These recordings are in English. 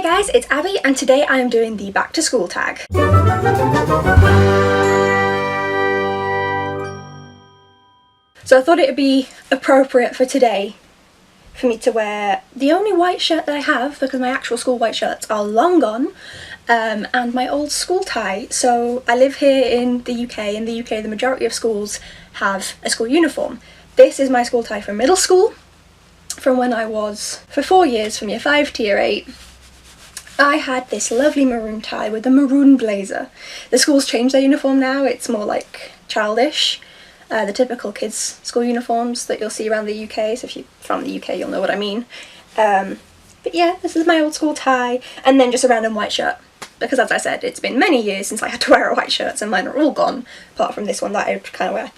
guys, it's Abby and today I am doing the back to school tag. So I thought it would be appropriate for today for me to wear the only white shirt that I have, because my actual school white shirts are long gone, and my old school tie. So I live here in the UK. In the UK the majority of schools have a school uniform. This is my school tie from middle school, from when I was, for 4 years, from year 5 to year 8. I had this lovely maroon tie with a maroon blazer. The schools changed their uniform now, it's more like childish. The typical kids' school uniforms that you'll see around the UK, so if you're from the UK you'll know what I mean. But yeah, this is my old school tie, and then just a random white shirt, because as I said, it's been many years since I had to wear a white shirt, and mine are all gone, apart from this one that I kind of wear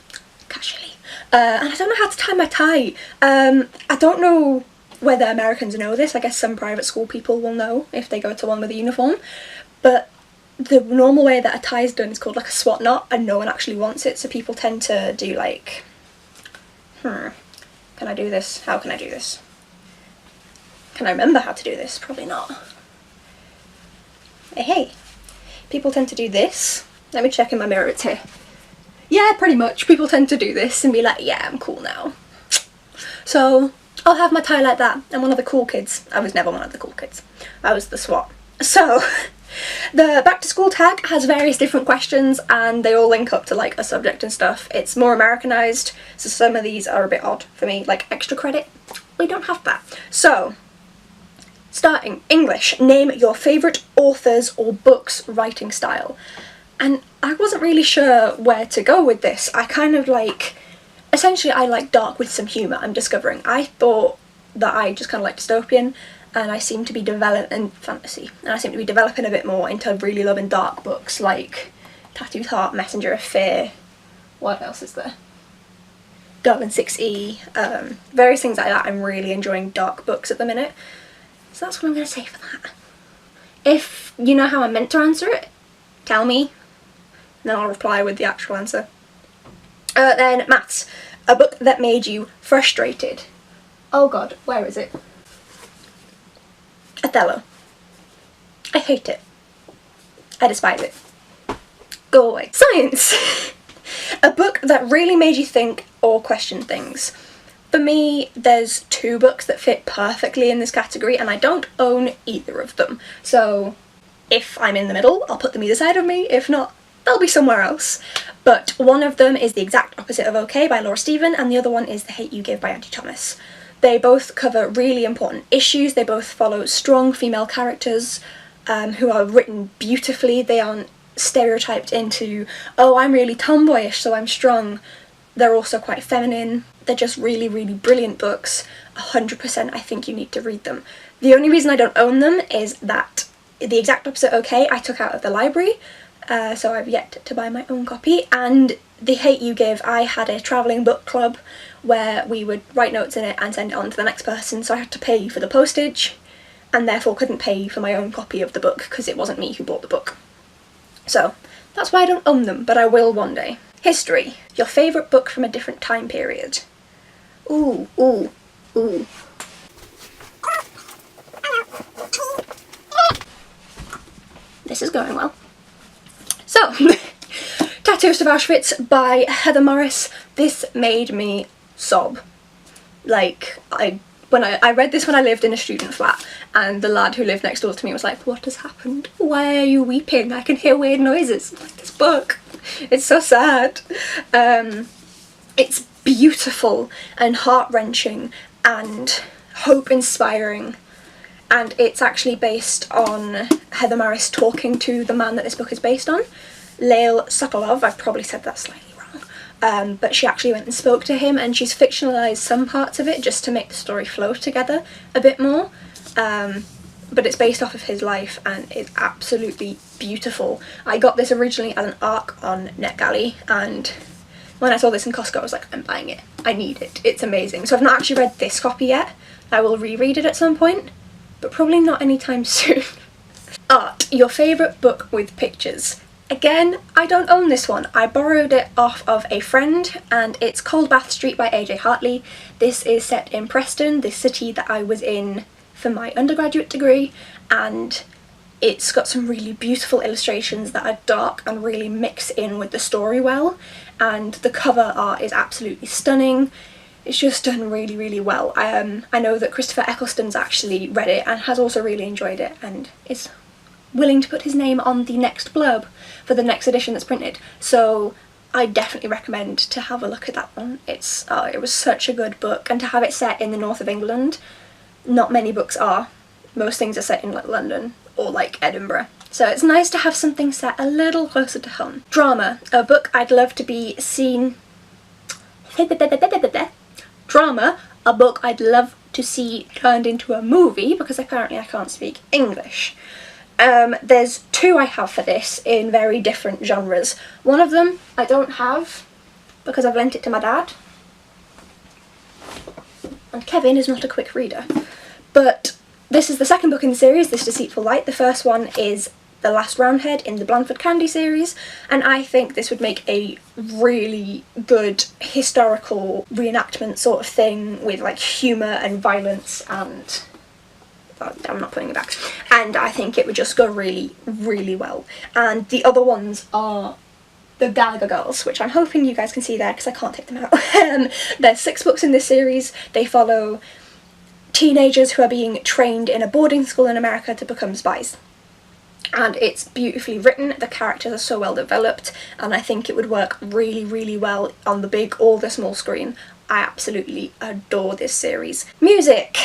casually. And I don't know how to tie my tie. I don't know whether Americans know this. I guess some private school people will know if they go to one with a uniform, but the normal way that a tie is done is called like a swat knot, and no one actually wants it, so people tend to do like, can I do this? How can I do this? Can I remember how to do this? Probably not. Hey, people tend to do this. Let me check in my mirror, it's here. Yeah, pretty much. People tend to do this and be like, yeah, I'm cool now. So I'll have my tie like that. I'm one of the cool kids. I was never one of the cool kids. I was the swat. So the back to school tag has various different questions and they all link up to like a subject and stuff. It's more Americanized, so some of these are a bit odd for me, like extra credit. We don't have that. So, starting, English. Name your favourite authors or books writing style. And I wasn't really sure where to go with this. I kind of like, essentially I like dark with some humour, I'm discovering. I thought that I just kind of like dystopian, and I seem to be developing fantasy, and I seem to be developing a bit more into really loving dark books like Tattooed Heart, Messenger of Fear, what else is there? Girl in 6E, various things like that. I'm really enjoying dark books at the minute. So that's what I'm going to say for that. If you know how I'm meant to answer it, tell me, and then I'll reply with the actual answer. Then maths. A book that made you frustrated. Oh god, where is it? Othello. I hate it. I despise it. Go away. Science. A book that really made you think or question things. For me, there's 2 books that fit perfectly in this category, and I don't own either of them. So if I'm in the middle, I'll put them either side of me. If not, they'll be somewhere else. But one of them is The Exact Opposite of OK by Laura Stephen, and the other one is The Hate You Give by Auntie Thomas. They both cover really important issues. They both follow strong female characters who are written beautifully. They aren't stereotyped into, oh, I'm really tomboyish, so I'm strong. They're also quite feminine. They're just really, really brilliant books. 100% I think you need to read them. The only reason I don't own them is that The Exact Opposite OK I took out of the library, so I've yet to buy my own copy, and The Hate You Give, I had a travelling book club where we would write notes in it and send it on to the next person, so I had to pay for the postage and therefore couldn't pay for my own copy of the book because it wasn't me who bought the book. So that's why I don't own them, but I will one day. History. Your favourite book from a different time period. Ooh, ooh, ooh. This is going well. So, Tattooist of Auschwitz by Heather Morris. This made me sob. Like, I read this when I lived in a student flat, and the lad who lived next door to me was like, what has happened? Why are you weeping? I can hear weird noises. I'm like, this book, it's so sad. It's beautiful and heart-wrenching and hope-inspiring, and it's actually based on Heather Morris talking to the man that this book is based on, Lael Sokolov. I've probably said that slightly wrong, but she actually went and spoke to him, and she's fictionalised some parts of it just to make the story flow together a bit more, but it's based off of his life and it's absolutely beautiful. I got this originally as an ARC on NetGalley, and when I saw this in Costco I was like, I'm buying it, I need it, it's amazing. So I've not actually read this copy yet. I will reread it at some point, but probably not anytime soon. Art. Your favourite book with pictures. Again, I don't own this one. I borrowed it off of a friend, and it's Coldbath Street by AJ Hartley. This is set in Preston, the city that I was in for my undergraduate degree, and it's got some really beautiful illustrations that are dark and really mix in with the story well, and the cover art is absolutely stunning. It's just done really, really well. I know that Christopher Eccleston's actually read it and has also really enjoyed it and is willing to put his name on the next blurb for the next edition that's printed. So I definitely recommend to have a look at that one. It was such a good book, and to have it set in the north of England, not many books are. Most things are set in like London or like Edinburgh. So it's nice to have something set a little closer to home. Drama, a book I'd love to be seen... Drama, a book I'd love to see turned into a movie, because apparently I can't speak English. There's two I have for this in very different genres. One of them I don't have because I've lent it to my dad. And Kevin is not a quick reader. But this is the second book in the series, This Deceitful Light. The first one is The Last Roundhead in the Blandford Candy series, and I think this would make a really good historical reenactment sort of thing with like humour and violence, and I'm not putting it back, and I think it would just go really, really well. And the other ones are the Gallagher Girls, which I'm hoping you guys can see there because I can't take them out. There's 6 books in this series. They follow teenagers who are being trained in a boarding school in America to become spies. And it's beautifully written, the characters are so well developed, and I think it would work really, really well on the big or the small screen. I absolutely adore this series. Music.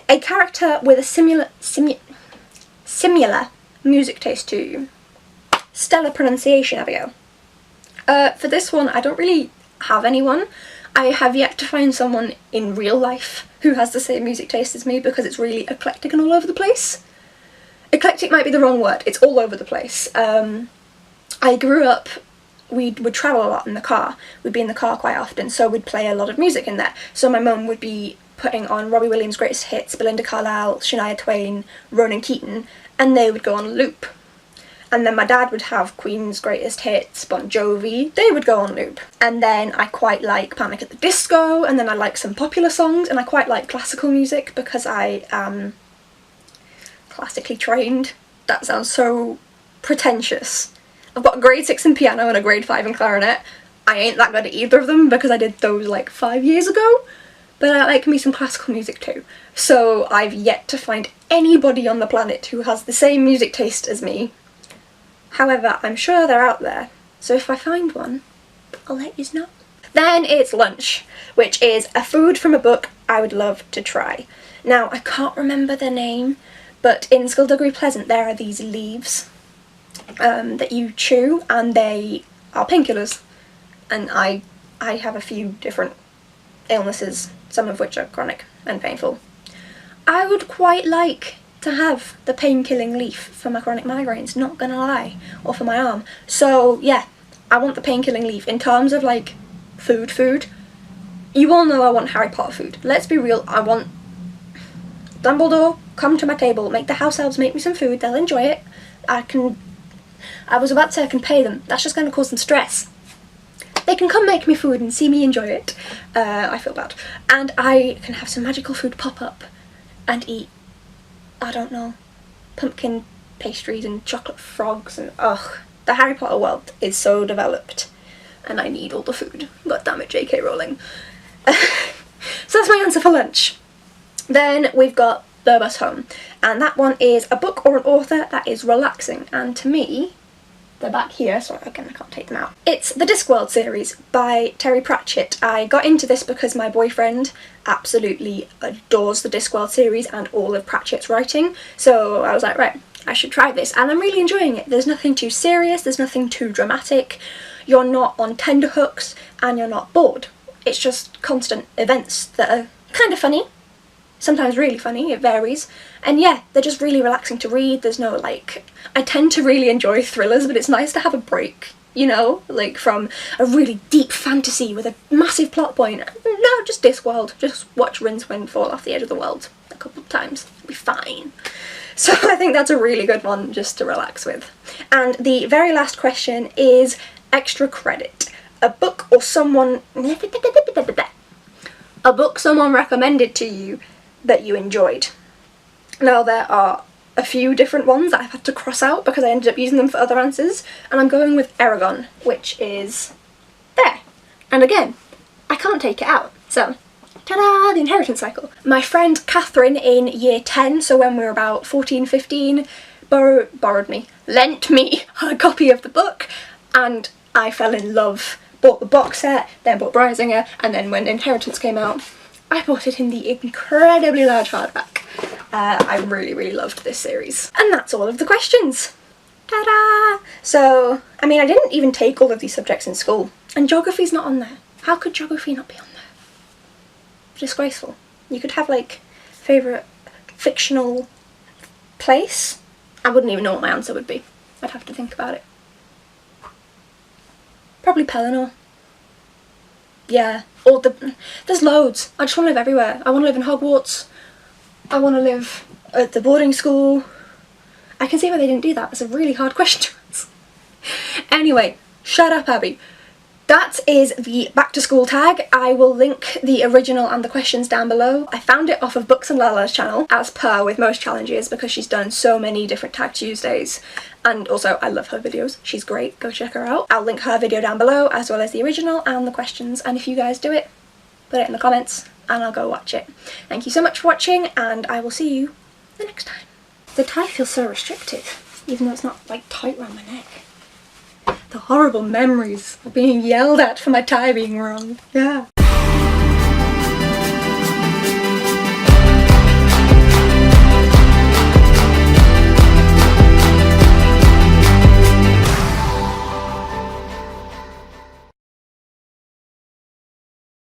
A character with a similar music taste to you. Stellar pronunciation, Abigail. For this one, I don't really have anyone. I have yet to find someone in real life who has the same music taste as me, because it's really eclectic and all over the place. Eclectic might be the wrong word, it's all over the place. I grew up, we would travel a lot in the car. We'd be in the car quite often, so we'd play a lot of music in there. So my mum would be putting on Robbie Williams' greatest hits, Belinda Carlisle, Shania Twain, Ronan Keaton, and they would go on loop. And then my dad would have Queen's greatest hits, Bon Jovi, they would go on loop. And then I quite like Panic at the Disco, and then I like some popular songs, and I quite like classical music because I am classically trained. That sounds so pretentious. I've got a grade 6 in piano and a grade 5 in clarinet. I ain't that good at either of them because I did those like 5 years ago, but I like me some classical music too. So I've yet to find anybody on the planet who has the same music taste as me. However, I'm sure they're out there, so if I find one, I'll let you know. Then it's lunch, which is a food from a book I would love to try. Now, I can't remember the name, but in Skullduggery Pleasant there are these leaves that you chew, and they are painkillers. And I have a few different illnesses, some of which are chronic and painful. I would quite like to have the pain-killing leaf for my chronic migraines, not gonna lie, or for my arm. So yeah, I want the pain-killing leaf. In terms of like food, you all know I want Harry Potter food. Let's be real, I want Dumbledore, come to my table, make the house elves make me some food, they'll enjoy it. I was about to say I can pay them, that's just gonna cause them stress. They can come make me food and see me enjoy it. I feel bad. And I can have some magical food pop up and eat, I don't know, pumpkin pastries and chocolate frogs, and ugh, the Harry Potter world is so developed and I need all the food. God damn it, JK Rowling. So that's my answer for lunch. Then we've got The Bus Home, and that one is a book or an author that is relaxing, and to me, they're back here, so again I can't take them out. It's the Discworld series by Terry Pratchett. I got into this because my boyfriend absolutely adores the Discworld series and all of Pratchett's writing, so I was like, right, I should try this, and I'm really enjoying it. There's nothing too serious, there's nothing too dramatic, you're not on tenterhooks, and you're not bored. It's just constant events that are kind of funny, sometimes really funny, it varies, and yeah, they're just really relaxing to read. There's no like, I tend to really enjoy thrillers, but it's nice to have a break, you know, like from a really deep fantasy with a massive plot point. No, just Discworld, just watch Rincewind fall off the edge of the world a couple of times, it'll be fine. So I think that's a really good one just to relax with. And the very last question is extra credit. A book or someone, a book someone recommended to you that you enjoyed. Now there are a few different ones that I've had to cross out because I ended up using them for other answers, and I'm going with Aragon, which is there. And again, I can't take it out. So, ta-da, the inheritance cycle. My friend Catherine in year 10, so when we were about 14, 15, lent me her copy of the book, and I fell in love. Bought the box set, then bought Brisinger, and then when Inheritance came out, I bought it in the incredibly large hardback. I really, really loved this series. And that's all of the questions. Ta-da! So, I mean, I didn't even take all of these subjects in school, and geography's not on there. How could geography not be on there? Disgraceful. You could have, like, favourite fictional place. I wouldn't even know what my answer would be. I'd have to think about it. Probably Pellinor. Yeah. Or there's loads. I just want to live everywhere. I want to live in Hogwarts. I want to live at the boarding school. I can see why they didn't do that. It's a really hard question to answer. Anyway, shut up, Abby. That is the back to school tag. I will link the original and the questions down below. I found it off of Books and Lala's channel, as per with most challenges, because she's done so many different Tag Tuesdays. And also, I love her videos. She's great. Go check her out. I'll link her video down below, as well as the original and the questions. And if you guys do it, put it in the comments and I'll go watch it. Thank you so much for watching, and I will see you the next time. The tie feels so restrictive, even though it's not like tight around my neck. The horrible memories of being yelled at for my tie being wrong. Yeah.